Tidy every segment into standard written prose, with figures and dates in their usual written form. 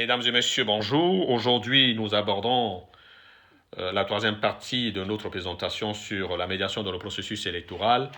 Mesdames et messieurs, bonjour. Aujourd'hui, nous abordons la troisième partie de notre présentation sur la médiation dans le processus électoral.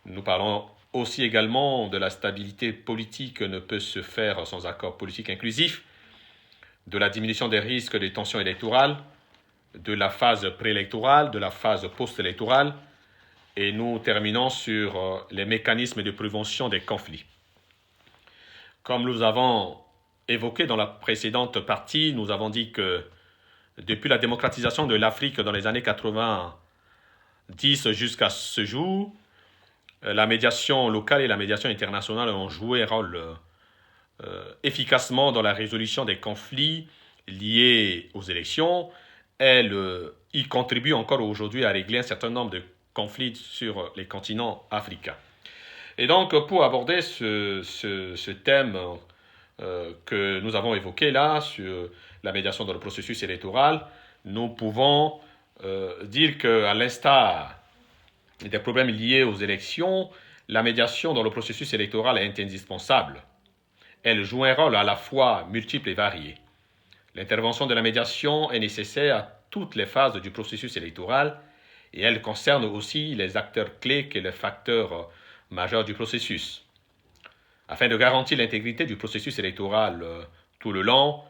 Nous parlons aussi également de la stabilité politique ne peut se faire sans accord politique inclusif, de la diminution des risques des tensions électorales, de la phase préélectorale, de la phase post-électorale, et nous terminons sur les mécanismes de prévention des conflits. Comme nous avons évoqué dans la précédente partie, nous avons dit que depuis la démocratisation de l'Afrique dans les années 90 jusqu'à ce jour, la médiation locale et la médiation internationale ont joué un rôle efficacement dans la résolution des conflits liés aux élections. Elles y contribuent encore aujourd'hui à régler un certain nombre de conflits sur les continents africains. Et donc, pour aborder ce thème que nous avons évoqué là, sur la médiation dans le processus électoral, nous pouvons dire qu'à l'instar des problèmes liés aux élections, la médiation dans le processus électoral est indispensable. Elle joue un rôle à la fois multiple et varié. L'intervention de la médiation est nécessaire à toutes les phases du processus électoral et elle concerne aussi les acteurs clés et les facteurs majeurs du processus. Afin de garantir l'intégrité du processus électoral tout le long,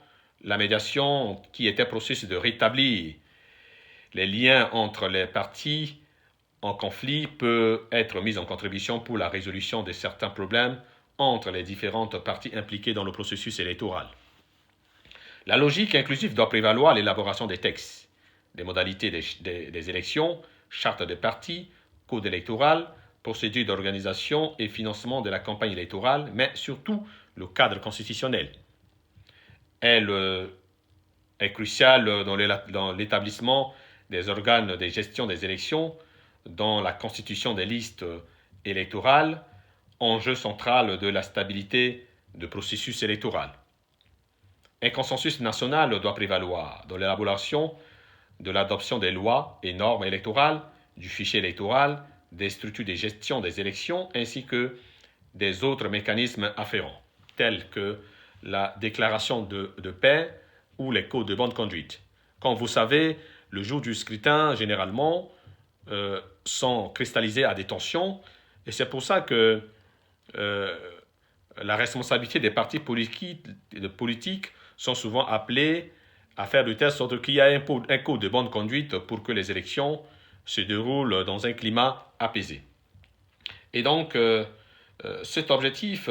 la médiation, qui est un processus de rétablir les liens entre les parties en conflit, peut être mise en contribution pour la résolution de certains problèmes entre les différentes parties impliquées dans le processus électoral. La logique inclusive doit prévaloir l'élaboration des textes, des modalités des élections, charte des partis, code électoral, procédure d'organisation et financement de la campagne électorale, mais surtout le cadre constitutionnel. Elle est cruciale dans l'établissement des organes de gestion des élections, dans la constitution des listes électorales, enjeu central de la stabilité du processus électoral. Un consensus national doit prévaloir dans l'élaboration de l'adoption des lois et normes électorales, du fichier électoral, des structures de gestion des élections ainsi que des autres mécanismes afférents, tels que la déclaration de paix ou les codes de bonne conduite. Comme vous savez, le jour du scrutin, généralement, sont cristallisés à des tensions et c'est pour ça que la responsabilité des partis politiques sont souvent appelés à faire de telle sorte qu'il y ait un code de bonne conduite pour que les élections se déroulent dans un climat apaisé. Et donc, cet objectif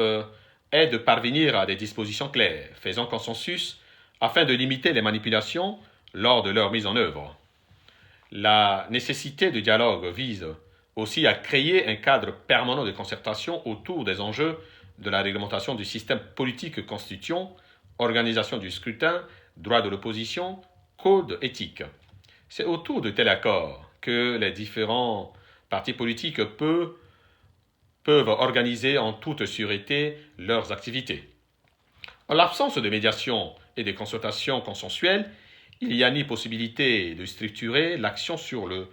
est de parvenir à des dispositions claires, faisant consensus, afin de limiter les manipulations lors de leur mise en œuvre. La nécessité de dialogue vise aussi à créer un cadre permanent de concertation autour des enjeux de la réglementation du système politique constituant, organisation du scrutin, droit de l'opposition, code éthique. C'est autour de tel accord que les différents partis politiques peuvent organiser en toute sûreté leurs activités. En l'absence de médiation et de consultation consensuelle, il n'y a ni possibilité de structurer l'action sur le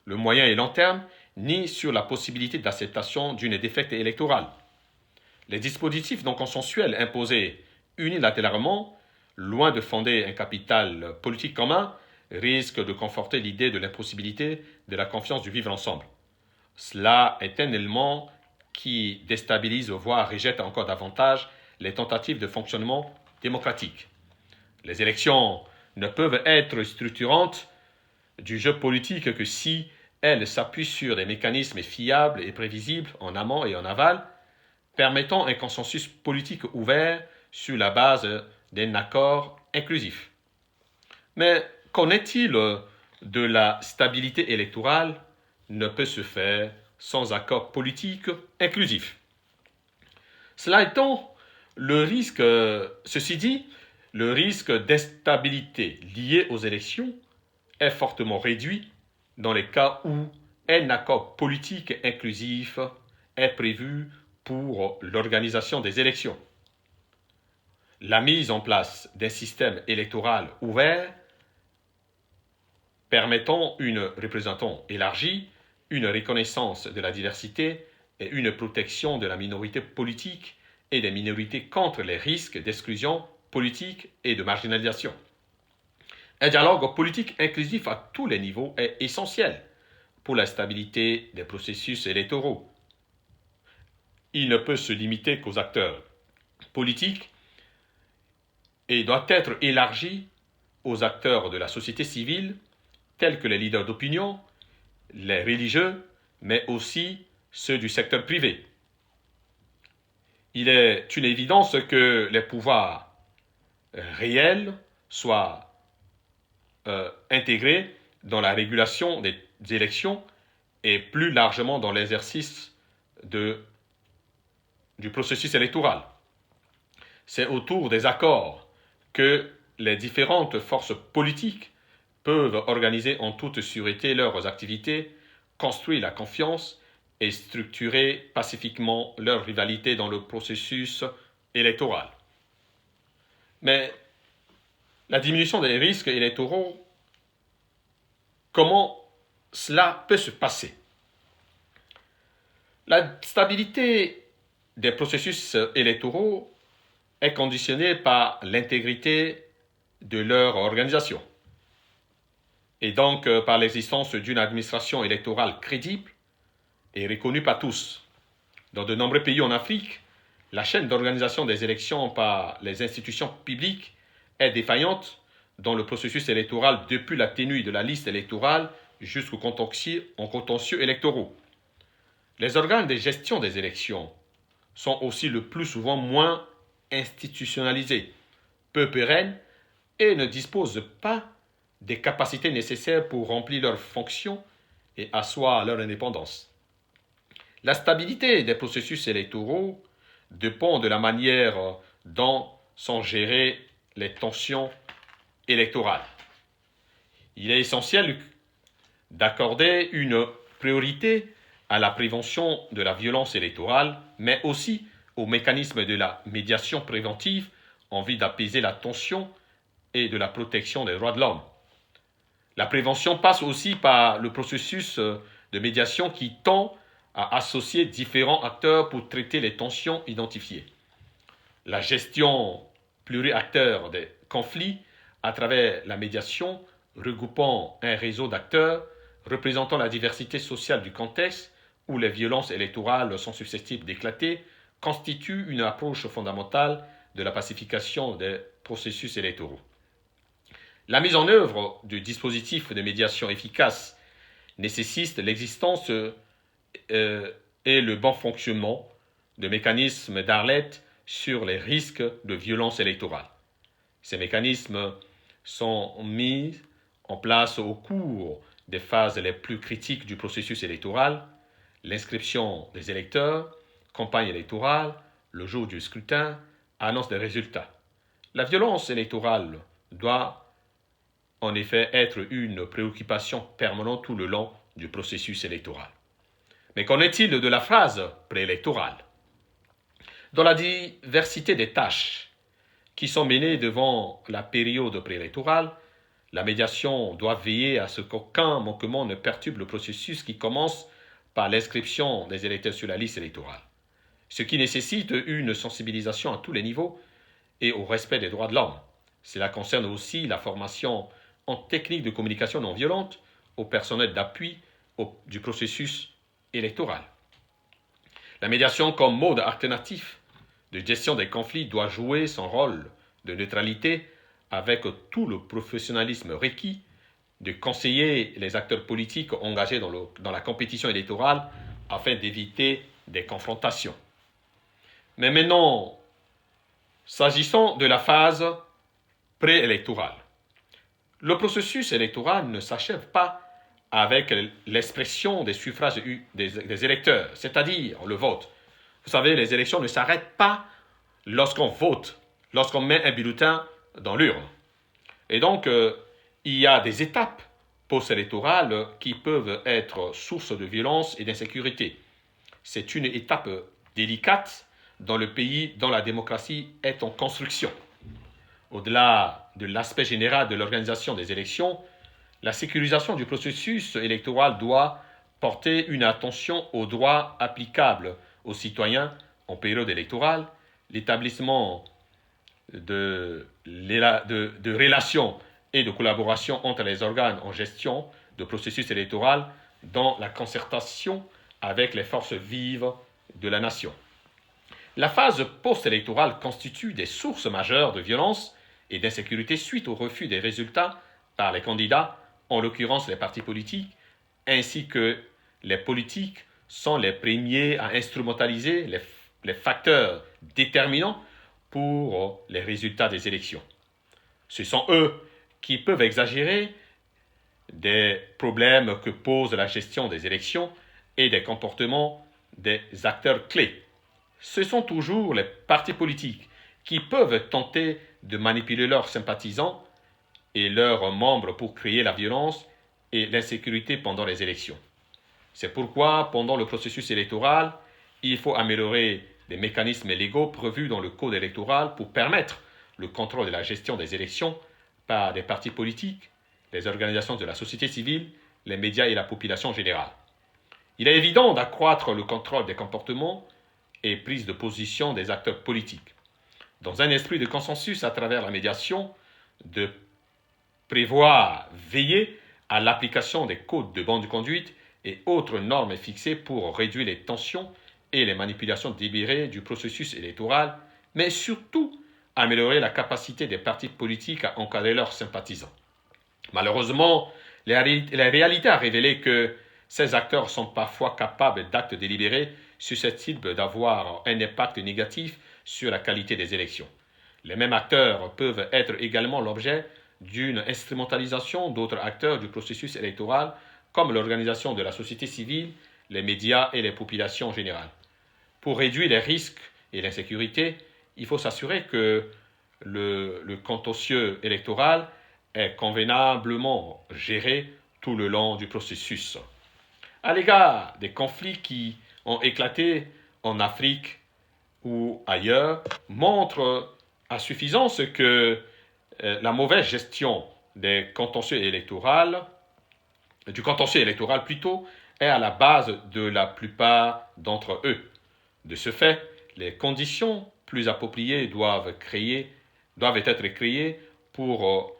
moyen et long terme, ni sur la possibilité d'acceptation d'une défaite électorale. Les dispositifs non consensuels imposés unilatéralement, loin de fonder un capital politique commun, risquent de conforter l'idée de l'impossibilité de la confiance du vivre ensemble. Cela est un élément qui déstabilise, voire rejette encore davantage les tentatives de fonctionnement démocratique. Les élections ne peuvent être structurantes du jeu politique que si elles s'appuient sur des mécanismes fiables et prévisibles en amont et en aval, permettant un consensus politique ouvert sur la base d'un accord inclusif. Mais qu'en est-il de la stabilité électorale ne peut se faire sans accord politique inclusif? Cela étant, ceci dit, le risque d'instabilité lié aux élections est fortement réduit dans les cas où un accord politique inclusif est prévu pour l'organisation des élections. La mise en place d'un système électoral ouvert permettant une représentation élargie, une reconnaissance de la diversité et une protection de la minorité politique et des minorités contre les risques d'exclusion politique et de marginalisation. Un dialogue politique inclusif à tous les niveaux est essentiel pour la stabilité des processus électoraux. Il ne peut se limiter qu'aux acteurs politiques et doit être élargi aux acteurs de la société civile, tels que les leaders d'opinion, les religieux, mais aussi ceux du secteur privé. Il est une évidence que les pouvoirs réels soient intégrés dans la régulation des élections et plus largement dans l'exercice du processus électoral. C'est autour des accords que les différentes forces politiques peuvent organiser en toute sûreté leurs activités, construire la confiance et structurer pacifiquement leur rivalité dans le processus électoral. Mais la diminution des risques électoraux, comment cela peut se passer? La stabilité des processus électoraux est conditionnée par l'intégrité de leur organisation et donc par l'existence d'une administration électorale crédible et reconnue par tous. Dans de nombreux pays en Afrique, la chaîne d'organisation des élections par les institutions publiques est défaillante dans le processus électoral depuis la tenue de la liste électorale jusqu'aux contentieux électoraux. Les organes de gestion des élections sont aussi le plus souvent moins institutionnalisés, peu pérennes et ne disposent pas des capacités nécessaires pour remplir leurs fonctions et asseoir leur indépendance. La stabilité des processus électoraux dépend de la manière dont sont gérées les tensions électorales. Il est essentiel d'accorder une priorité à la prévention de la violence électorale, mais aussi aux mécanismes de la médiation préventive en vue d'apaiser la tension et de la protection des droits de l'homme. La prévention passe aussi par le processus de médiation qui tend à associer différents acteurs pour traiter les tensions identifiées. La gestion pluriacteur des conflits à travers la médiation, regroupant un réseau d'acteurs représentant la diversité sociale du contexte où les violences électorales sont susceptibles d'éclater, constitue une approche fondamentale de la pacification des processus électoraux. La mise en œuvre de dispositifs de médiation efficaces nécessite l'existence et le bon fonctionnement de mécanismes d'alerte sur les risques de violence électorale. Ces mécanismes sont mis en place au cours des phases les plus critiques du processus électoral, l'inscription des électeurs, campagne électorale, le jour du scrutin, annonce des résultats. La violence électorale doit en effet être une préoccupation permanente tout le long du processus électoral. Mais qu'en est-il de la phase préélectorale? Dans la diversité des tâches qui sont menées devant la période préélectorale, la médiation doit veiller à ce qu'aucun manquement ne perturbe le processus qui commence par l'inscription des électeurs sur la liste électorale, ce qui nécessite une sensibilisation à tous les niveaux et au respect des droits de l'homme. Cela concerne aussi la formation en techniques de communication non violente au personnel d'appui du processus électoral. La médiation comme mode alternatif de gestion des conflits doit jouer son rôle de neutralité avec tout le professionnalisme requis de conseiller les acteurs politiques engagés dans la compétition électorale afin d'éviter des confrontations. Mais maintenant, s'agissant de la phase préélectorale, le processus électoral ne s'achève pas avec l'expression des suffrages des électeurs, c'est-à-dire le vote. Vous savez, les élections ne s'arrêtent pas lorsqu'on vote, lorsqu'on met un bulletin dans l'urne. Et donc, il y a des étapes post-électorales qui peuvent être source de violence et d'insécurité. C'est une étape délicate dans le pays dont la démocratie est en construction. Au-delà de l'aspect général de l'organisation des élections, la sécurisation du processus électoral doit porter une attention aux droits applicables aux citoyens en période électorale, l'établissement de relations et de collaboration entre les organes en gestion de processus électoral dans la concertation avec les forces vives de la nation. La phase post-électorale constitue des sources majeures de violence et d'insécurité suite au refus des résultats par les candidats, en l'occurrence les partis politiques, ainsi que les politiques sont les premiers à instrumentaliser les facteurs déterminants pour les résultats des élections. Ce sont eux qui peuvent exagérer des problèmes que pose la gestion des élections et des comportements des acteurs clés. Ce sont toujours les partis politiques qui peuvent tenter de manipuler leurs sympathisants et leurs membres pour créer la violence et l'insécurité pendant les élections. C'est pourquoi, pendant le processus électoral, il faut améliorer les mécanismes légaux prévus dans le code électoral pour permettre le contrôle de la gestion des élections par des partis politiques, les organisations de la société civile, les médias et la population générale. Il est évident d'accroître le contrôle des comportements et prises de position des acteurs politiques. Dans un esprit de consensus à travers la médiation, de prévoir, veiller à l'application des codes de bonne conduite et autres normes fixées pour réduire les tensions et les manipulations délibérées du processus électoral, mais surtout améliorer la capacité des partis politiques à encadrer leurs sympathisants. Malheureusement, la réalité a révélé que ces acteurs sont parfois capables d'actes délibérés susceptibles d'avoir un impact négatif sur la qualité des élections. Les mêmes acteurs peuvent être également l'objet d'une instrumentalisation d'autres acteurs du processus électoral, comme l'organisation de la société civile, les médias et les populations générales. Pour réduire les risques et l'insécurité, il faut s'assurer que le contentieux électoral est convenablement géré tout le long du processus. À l'égard des conflits qui ont éclaté en Afrique ou ailleurs, montrent à suffisance que la mauvaise gestion du contentieux électoral plutôt, est à la base de la plupart d'entre eux. De ce fait, les conditions plus appropriées doivent être créées pour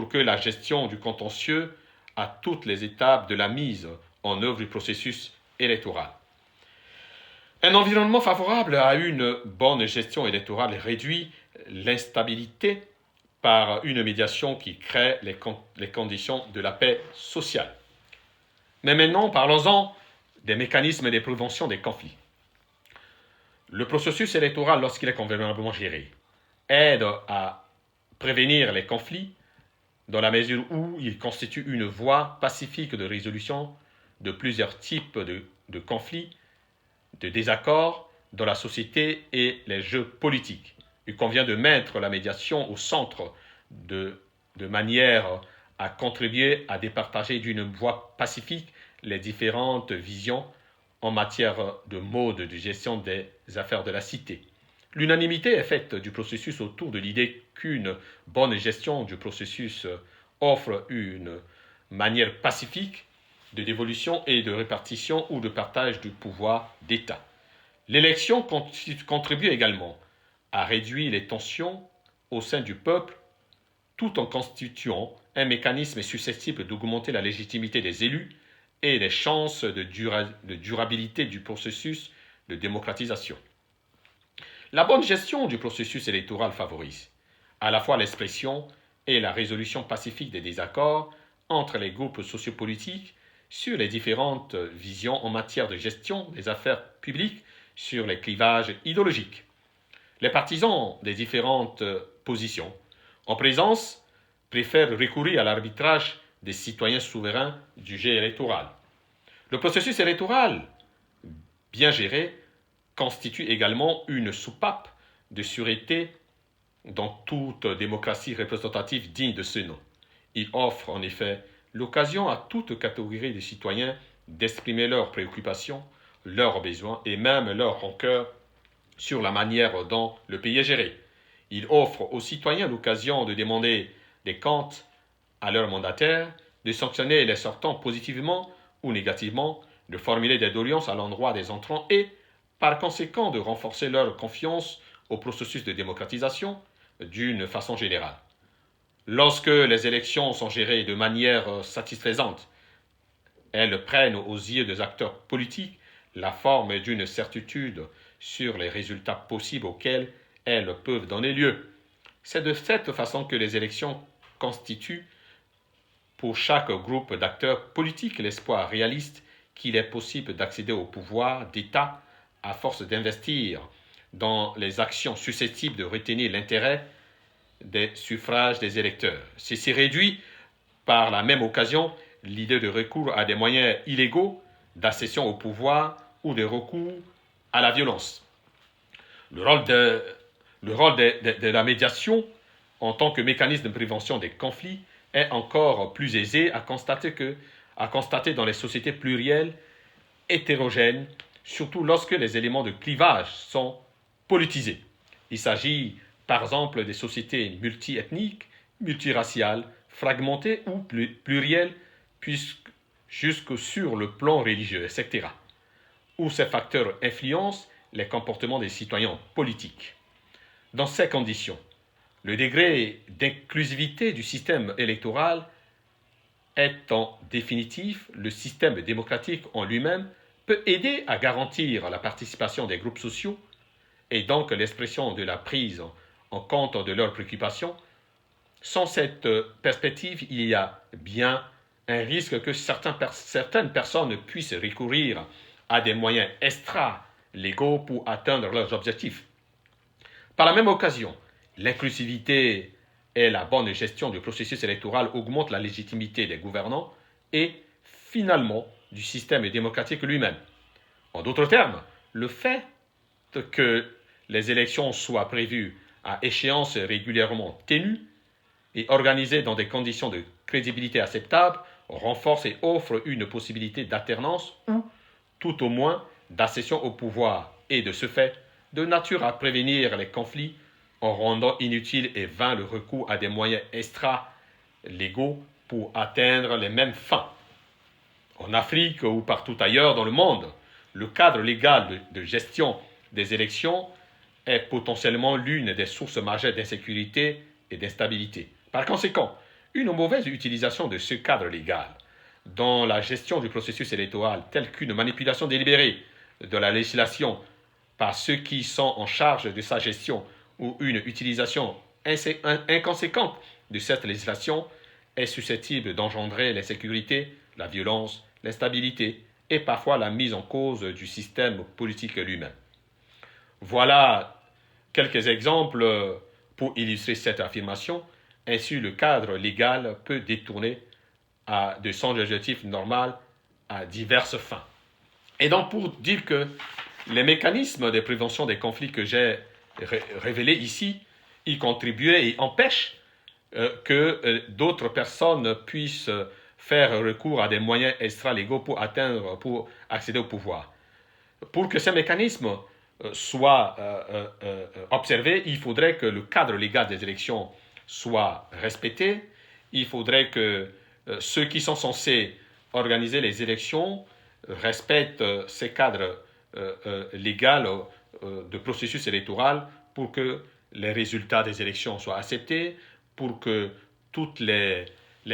que la gestion du contentieux à toutes les étapes de la mise en œuvre du processus électoral. Un environnement favorable à une bonne gestion électorale réduit l'instabilité par une médiation qui crée les conditions de la paix sociale. Mais maintenant, parlons-en des mécanismes de prévention des conflits. Le processus électoral, lorsqu'il est convenablement géré, aide à prévenir les conflits dans la mesure où il constitue une voie pacifique de résolution de plusieurs types de conflits, de désaccords dans la société et les jeux politiques. Il convient de mettre la médiation au centre de manière à contribuer à départager d'une voie pacifique les différentes visions en matière de mode de gestion des affaires de la cité. L'unanimité est faite du processus autour de l'idée qu'une bonne gestion du processus offre une manière pacifique de dévolution et de répartition ou de partage du pouvoir d'État. L'élection contribue également à réduire les tensions au sein du peuple tout en constituant un mécanisme susceptible d'augmenter la légitimité des élus et les chances de durabilité du processus de démocratisation. La bonne gestion du processus électoral favorise à la fois l'expression et la résolution pacifique des désaccords entre les groupes sociopolitiques sur les différentes visions en matière de gestion des affaires publiques, sur les clivages idéologiques. Les partisans des différentes positions en présence préfèrent recourir à l'arbitrage des citoyens souverains du jeu électoral. Le processus électoral, bien géré, constitue également une soupape de sûreté dans toute démocratie représentative digne de ce nom. Il offre en effet l'occasion à toute catégorie de citoyens d'exprimer leurs préoccupations, leurs besoins et même leurs rancœurs sur la manière dont le pays est géré. Il offre aux citoyens l'occasion de demander des comptes à leurs mandataires, de sanctionner les sortants positivement ou négativement, de formuler des doléances à l'endroit des entrants et, par conséquent, de renforcer leur confiance au processus de démocratisation d'une façon générale. Lorsque les élections sont gérées de manière satisfaisante, elles prennent aux yeux des acteurs politiques la forme d'une certitude sur les résultats possibles auxquels elles peuvent donner lieu. C'est de cette façon que les élections constituent pour chaque groupe d'acteurs politiques l'espoir réaliste qu'il est possible d'accéder au pouvoir d'État à force d'investir dans les actions susceptibles de retenir l'intérêt des suffrages des électeurs. Ceci réduit par la même occasion l'idée de recours à des moyens illégaux d'accession au pouvoir ou de recours à la violence. Le rôle de la médiation en tant que mécanisme de prévention des conflits est encore plus aisé à constater dans les sociétés plurielles, hétérogènes, surtout lorsque les éléments de clivage sont politisés. Il s'agit par exemple des sociétés multiethniques, multiraciales, fragmentées ou plurielles, jusque sur le plan religieux, etc., où ces facteurs influencent les comportements des citoyens politiques. Dans ces conditions, le degré d'inclusivité du système électoral est en définitive le système démocratique en lui-même peut aider à garantir la participation des groupes sociaux et donc l'expression de la prise en compte de leurs préoccupations. Sans cette perspective, il y a bien un risque que certaines personnes puissent recourir à des moyens extra-légaux pour atteindre leurs objectifs. Par la même occasion, l'inclusivité et la bonne gestion du processus électoral augmentent la légitimité des gouvernants et, finalement, du système démocratique lui-même. En d'autres termes, le fait que les élections soient prévues à échéances régulièrement tenues et organisées dans des conditions de crédibilité acceptables renforce et offre une possibilité d'alternance ou, tout au moins, d'accession au pouvoir et, de ce fait, de nature à prévenir les conflits en rendant inutile et vain le recours à des moyens extra-légaux pour atteindre les mêmes fins. En Afrique ou partout ailleurs dans le monde, le cadre légal de gestion des élections est potentiellement l'une des sources majeures d'insécurité et d'instabilité. Par conséquent, une mauvaise utilisation de ce cadre légal dans la gestion du processus électoral, telle qu'une manipulation délibérée de la législation par ceux qui sont en charge de sa gestion ou une utilisation inconséquente de cette législation, est susceptible d'engendrer l'insécurité, la violence, l'instabilité et parfois la mise en cause du système politique lui-même. Voilà quelques exemples pour illustrer cette affirmation. Ainsi, le cadre légal peut détourner de son objectif normal à diverses fins. Et donc, pour dire que les mécanismes de prévention des conflits que j'ai révélés ici, y contribuent et empêchent que d'autres personnes puissent faire recours à des moyens extra-légaux pour accéder au pouvoir. Pour que ces mécanismes soient observés, il faudrait que le cadre légal des élections soit respecté. Il faudrait que ceux qui sont censés organiser les élections respectent ces cadres légaux de processus électoral pour que les résultats des élections soient acceptés, pour que toutes les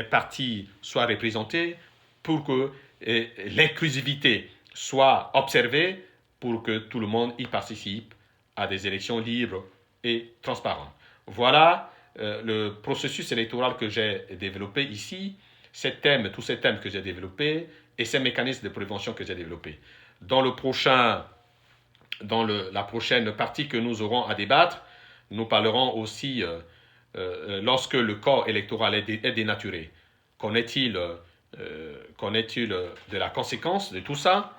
parties soient représentées, pour que l'inclusivité soit observée, pour que tout le monde y participe à des élections libres et transparentes. Voilà le processus électoral que j'ai développé ici, tous ces thèmes que j'ai développés et ces mécanismes de prévention que j'ai développés. Dans la prochaine partie que nous aurons à débattre, nous parlerons aussi, lorsque le corps électoral est dénaturé, qu'en est-il de la conséquence de tout ça?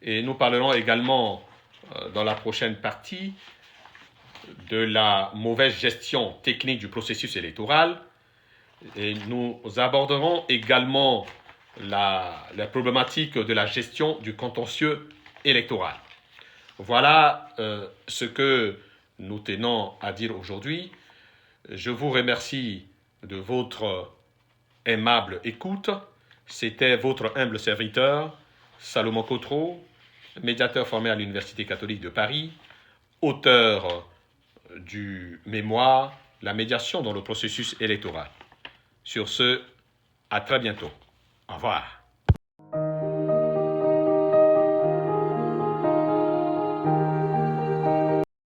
Et nous parlerons également, dans la prochaine partie, de la mauvaise gestion technique du processus électoral. Et nous aborderons également la problématique de la gestion du contentieux électoral. Voilà ce que nous tenons à dire aujourd'hui. Je vous remercie de votre aimable écoute. C'était votre humble serviteur, Salomon Cotreau, médiateur formé à l'Université catholique de Paris, auteur du mémoire, la médiation dans le processus électoral. Sur ce, à très bientôt. Au revoir.